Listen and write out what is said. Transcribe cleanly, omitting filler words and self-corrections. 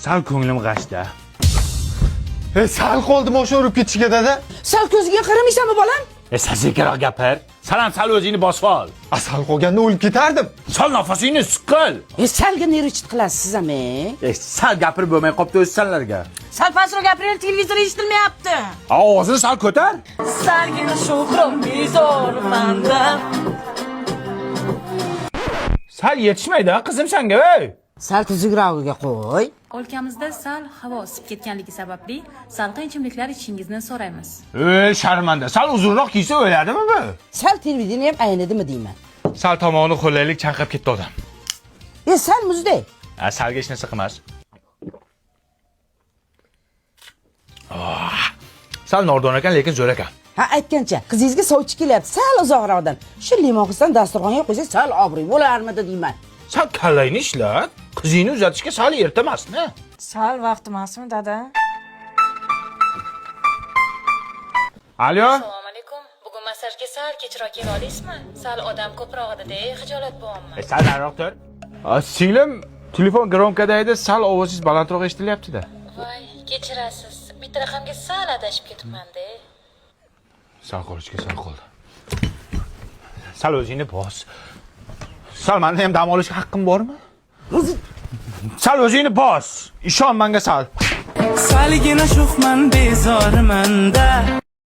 Sal ko'nglim g'ashda. Sal qoldimi o'sha urib ketishiga dada? Sal ko'ziga qaramaysanmi bolam? Sekinroq gapir. Sal ham sal o'zingni bosib ol. Sal qolganda o'lib ketardim. Sal nafasingni siqil. Salga nerichit qilasiz ham. Sal gapirib bo'lmay qopti o'zsanlarga. Sal pastroq gapiring, televizor eshitilmayapti. Ovozini sal ko'tar. Salgina shuhrom bezor mendan. Sal yetishmaydi, qizim senga, ey. Sal tuzukroqga qo'y. O'lkamizda sal havo isib ketganligi sababli salqin ichimliklar ichishingizni so'raymiz. Ey, sharmanda. Sal uzunroq kiysa o'ladimi bu? Sal televideniya ham aynidimi deyman. Sal tomog'ini qo'llaylik, chanqab ketdi odam. Sal muzdek. Salga hech narsa qilmas. Sal nordon ekan, lekin zo'r ekan. Ha, aytgancha, qizingizga sovchi kelyapti, sal uzoqroqdan. Shu limonxisdan dasturxonga qo'ysa sal obro'y bo'larmidi deyman. Sal kallangni ishlat. Qizingni uzatishga sal erta emasmi? Sal vaqt emasmi, dada? Alo? Assalomu alaykum. Bugun massajga sal kechroq kela olasizmi? Sal odam ko'proq edi-da, xijolat bo'lyapman. Sal nariroq tur. Singlim, telefon gromkada edi, sal ovozingiz balandroq eshitilyapti-da. Voy, kechirasiz. Bitta raqamga sal adashib ketibman-da. Sal qolishga sal qoldi. Sal o'zingni bos. Sal menda ham dam olishga haqqim bormi? Sal o'zingni bos. Ishon menga sal. Salgina sho'xman bezormanda.